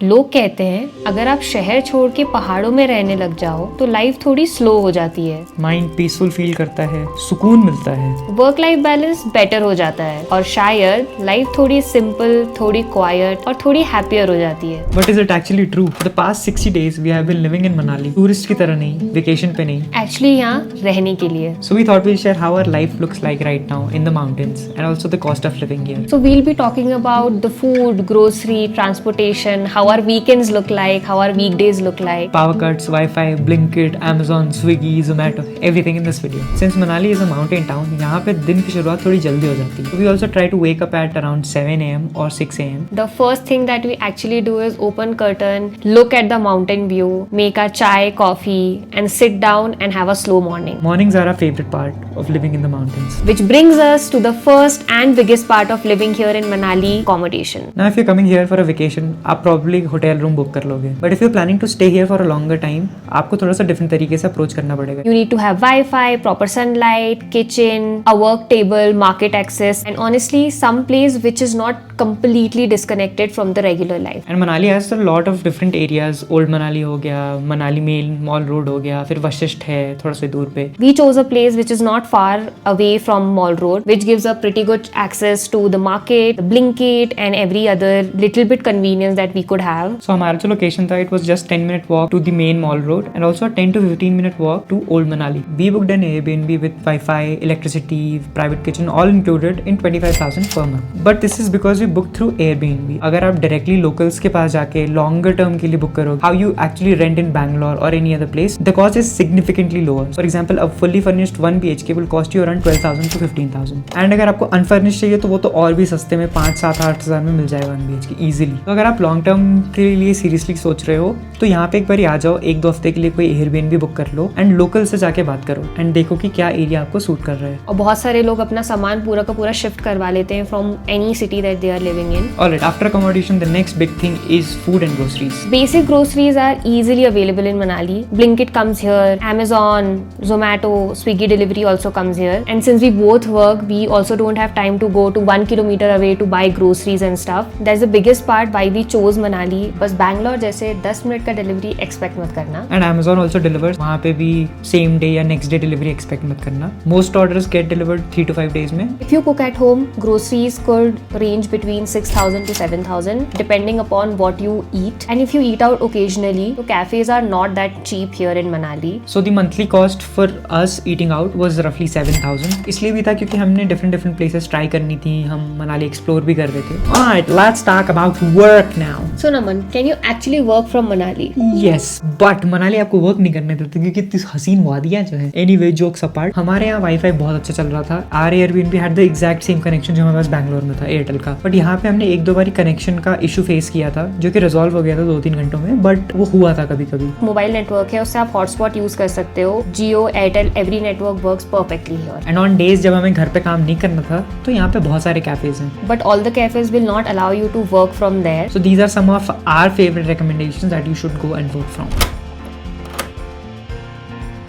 लोग कहते हैं अगर आप शहर छोड़ के पहाड़ों में रहने लग जाओ तो लाइफ थोड़ी स्लो हो जाती है, माइंड पीसफुल फील करता है, सुकून मिलता है, वर्क लाइफ बैलेंस बेटर हो जाता है और शायद लाइफ थोड़ी सिंपल, थोड़ी क्वाइट और थोड़ी हैप्पियर हो जाती है। But is it actually true? For the past 60 days we have been living in Manali, tourist की तरह नहीं, वेकेशन पे नहीं। एक्चुअली यहाँ रहने के लिए। So we thought we'll share how our life looks like right now in the mountains and also the cost of living here. So we'll be talking about the food, grocery, transportation, how our weekends look like, how our weekdays look like. Power cuts, Wi-Fi, Blinkit, Amazon, Swiggy, Zomato, everything in this video. Since Manali is a mountain town, यहाँ पे दिन की शुरुआत थोड़ी जल्दी हो जाती है. So we also try to wake up at around 7 a.m. or 6 a.m. The first thing that we actually do is open curtain, look at the mountain view, make our chai, coffee and sit down and have a slow morning. Mornings are our favorite part of living in the mountains. Which brings us to the first and biggest part of living here in Manali, accommodation. Now if you're coming here for a vacation, आप probably hotel room book कर लोगे. But if you're planning to stay here for a longer time, आपको थोड़ा सा different तरीके से approach करना पड़ेगा. You need to have Wi-Fi, proper sunlight, kitchen, a work table, market access and honestly some place which is not completely disconnected from the regular life. And Manali has a lot of different areas. Old Manali हो गया, Manali Mail Mall Road हो गया, फिर वशिष्ठ है थोड़ा सा दूर पे. We chose a place which is not far away from Mall Road, which gives a pretty good access to the market, the Blinkit and every other little bit convenience that we could have. So हमारा जो location था, it was just 10-minute walk to the main Mall Road and also a 10 to 15-minute walk to Old Manali. We booked an Airbnb with Wi-Fi, electricity, private kitchen, all included in 25,000 per month. But this is because we booked through Airbnb. अगर आप directly locals के पास जाके longer term के लिए book करोगे, how you actually rent in Bangalore or any other place, the cost is significantly lower. For example, a fully furnished 1 BHK will cost you around 12,000 to 15,000. And अगर आपको unfurnished चाहिए तो वो तो और भी सस्ते में 5-7-8 में मिल जाएगा 1 BHK easily. तो अगर आप लॉन्ग टर्म के लिए सीरियसली सोच रहे हो तो यहाँ पे एक बार आ जाओ, 1-2 हफ्ते के लिए कोई Airbnb बुक कर लो एंड लोकल से जाके बात करो एंड देखो कि क्या एरिया आपको सूट कर रहा है. और बहुत सारे लोग अपना सामान पूरा का पूरा शिफ्ट करवा लेते हैं from any city that they are living in. Alright, after accommodation, the next big thing is food and groceries. Basic groceries are easily available in Manali. Blinkit comes here, Amazon, Zomato, Swiggy delivery also comes here. And since we both work, we also don't have time to go to 1 kilometer away to buy groceries and stuff. That's the biggest part why we chose Manali. बस बैंगलोर जैसे 10 minute का delivery expect मत करना. And Amazon also delivers. वहाँ पे भी same day या next day delivery expect मत करना. Most orders get delivered 3 to 5 days में. If you cook at home, groceries could range between 6,000 to 7,000 depending upon what you eat. And if you eat out occasionally, so cafes are not that cheap here in Manali. So the monthly cost for us eating out was roughly 7,000. इसलिए भी था क्योंकि हमने different places try करनी थी, हम Manali explore भी कर रहे थे. Alright, let's talk about work now. So Naman, can you actually work from Manali? Yes, but Manali आपको वर्क नहीं करने देते क्योंकि इतनी हसीन वादियाँ जो है. Anyway, jokes apart, हमारे यहाँ वाईफाई बहुत अच्छा चल रहा था. Our Airbnb had the exact same connection जो हमारे पास बैंगलोर में था एयरटेल का. बट यहाँ पे हमने 1-2 बारी कनेक्शन का इशू फेस किया था जो कि रिजॉल्व हो गया था 2-3 घंटों में, बट वो हुआ था कभी कभी. मोबाइल नेटवर्क है, उससे आप हॉटस्पॉट यूज कर सकते हो. Jio, Airtel, every network works perfectly here. And on days जब हमें घर पे काम नहीं करना था तो यहाँ पे बहुत सारे कैफेज हैं. But all the cafes will not allow you to work from there. So these are some of our favourite recommendations that you should go and work from.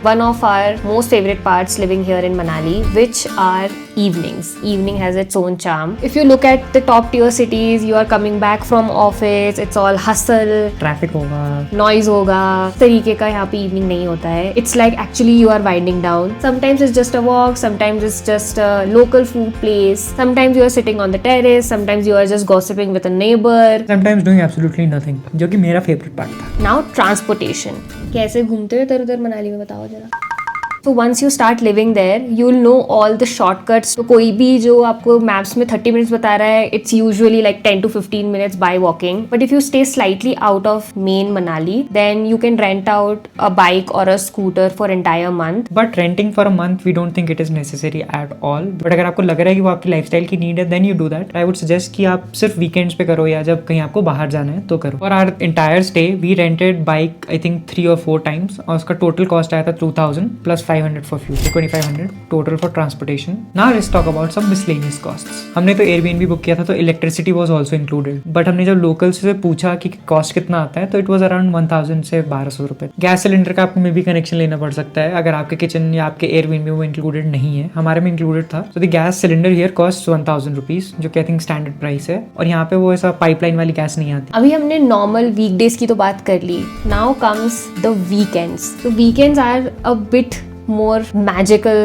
One of our most favorite parts living here in Manali, which are evenings. Evening has its own charm. If you look at the top tier cities, you are coming back from office, it's all hustle, traffic होगा, noise होगा. इस तरीके का यहाँ पे evening नहीं होता है. It's like actually you are winding down. Sometimes it's just a walk, sometimes it's just a local food place, sometimes you are sitting on the terrace, sometimes you are just gossiping with a neighbor. sometimes doing absolutely nothing, जो कि मेरा favourite part था. Now transportation. कैसे घूमते हो इधर उधर मनाली में, बताओ जरा. So once you start living there, you'll know all the shortcuts. तो कोई भी जो आपको maps में 30 minutes बता रहा है, it's usually like 10 to 15 minutes by walking. But if you stay slightly out of main Manali, then you can rent out a bike or a scooter for entire month. But renting for a month, we don't think it is necessary at all. But अगर आपको लग रहा है कि वो आपकी lifestyle की need है, then you do that. I would suggest कि आप सिर्फ वीकेंड्स पे करो या जब कहीं आपको बाहर जाना है तो करो. For our entire stay, we rented bike I think 3 or 4 times और उसका टोटल कॉस्ट आया था 2,000 plus 500 for fuel, so 2500 total for transportation. Now let's talk about some miscellaneous costs. हमने तो Airbnb बुक किया था तो electricity was also included, but हमने जब locals से पूछा कि cost कितना आता है तो it was around 1000 से 1200 रुपए. गैस सिलेंडर का आपको मे भी कनेक्शन लेना पड़ सकता है अगर आपके किचन या आपके Airbnb में इंक्लूडेड नहीं है. हमारे में इंक्लूडेड था. So the gas cylinder here costs 1000 rupees, जो कि I think standard price है, और यहाँ पे वो ऐसा पाइपलाइन वाली गैस नहीं आती. अभी हमने नॉर्मल वीकडेज की तो बात कर ली. Now comes the weekends. तो weekends are a bit more magical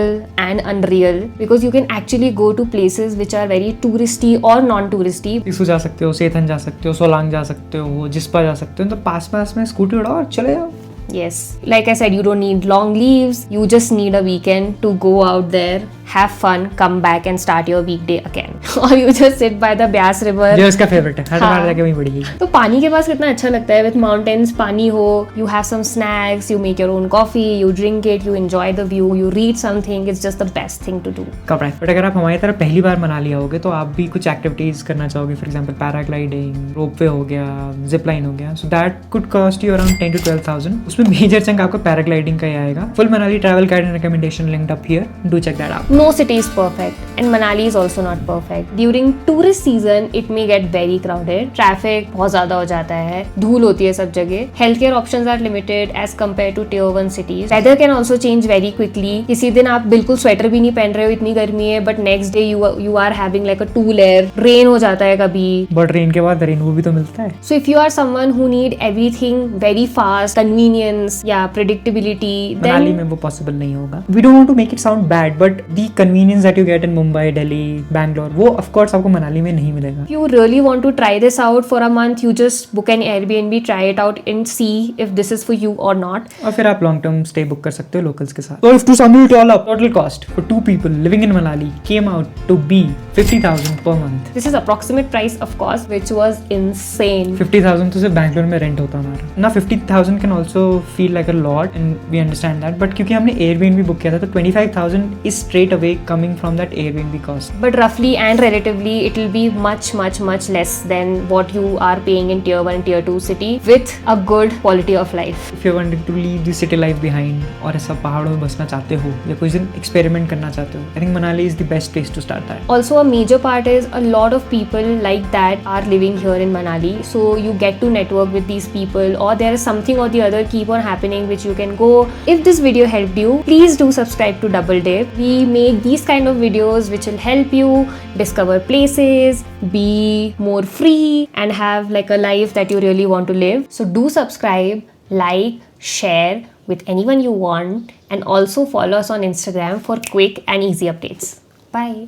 and unreal because you can actually go to places which are very touristy or non-touristy. इसको जा सकते हो, सेथन जा सकते हो, सोलांग जा सकते हो, जिस्पा जा सकते हो, तो पास में स्कूटी उड़ाओ और चले जाओ. Yes, like I said, you don't need long leaves. You just need a weekend to go out there, have fun, come back and start your weekday again. Or you just sit by the Beas River. जो इसका favourite है, हर हाँ. बार जाके वहीं पड़ेगी. तो पानी के पास कितना अच्छा लगता है. With mountains, पानी हो, you have some snacks, you make your own coffee, you drink it, you enjoy the view, you read something. It's just the best thing to do. Correct. But अगर आप हमारी तरह पहली बार मनाली आओगे तो आप भी कुछ एक्टिविटीज करना चाहोगे. फॉर एग्जांपल पैराग्लाइडिंग, रोपवे हो गया, जिप लाइन हो गया. So that could cost you around 10 to 12,000. उसमें मेजर चंक आपको पैराग्लाइडिंग का ही आएगा. Full Manali travel guide and recommendation linked up here. Do check that out. No city is perfect and Manali is also not perfect. During tourist season it may get very crowded. Traffic बहुत ज़्यादा हो जाता है, धूल होती है सब जगह. Healthcare options are limited as compared to tier 1 cities. Weather can also change very quickly. किसी दिन आप बिल्कुल स्वेटर भी नहीं पहन रहे हो, इतनी गर्मी है, but next day you are having like a 2 layer. Rain हो जाता है कभी. बट रेन के बाद रेनबो भी तो मिलता है. So if you are someone who need everything very fast, convenience या predictability, मनाली then में वो पॉसिबल नहीं होगा. We don't want to make it sound bad, but the convenience that you get in Mumbai, Delhi, Bangalore, वो of course आपको मनाली में नहीं मिलेगा. if you really want to try this out for a month, you just book an Airbnb, try it out and see if this is for you or not. और फिर आप long term stay book कर सकते हो locals के साथ. So if to sum it all up, total cost for 2 people living in Manali came out to be 50,000 per month. This is approximate price of course, which was insane. 50,000 तो सिर्फ बैंगलोर में rent होता हमारा ना. 50,000 can also feel like a lot and we understand that, but क्योंकि हमने Airbnb book किया था तो 25,000 is straight away coming from that Airbnb cost. But roughly and relatively, it will be much less than what you are paying in tier 1 and tier 2 city with a good quality of life. If you're wanting to leave the city life behind और ऐसा पहाड़ों में बसना चाहते हो या कुछ दिन experiment करना चाहते हो, I think Manali is the best place to start that. Also, a major part is a lot of people like that are living here in Manali, so you get to network with these people, or there is something or the other keep on happening which you can go. If this video helped you, please do subscribe to Double Dip. We make these kind of videos which will help you discover places, be more free and have like a life that you really want to live. So do subscribe, like, share with anyone you want, and also follow us on Instagram for quick and easy updates. Bye.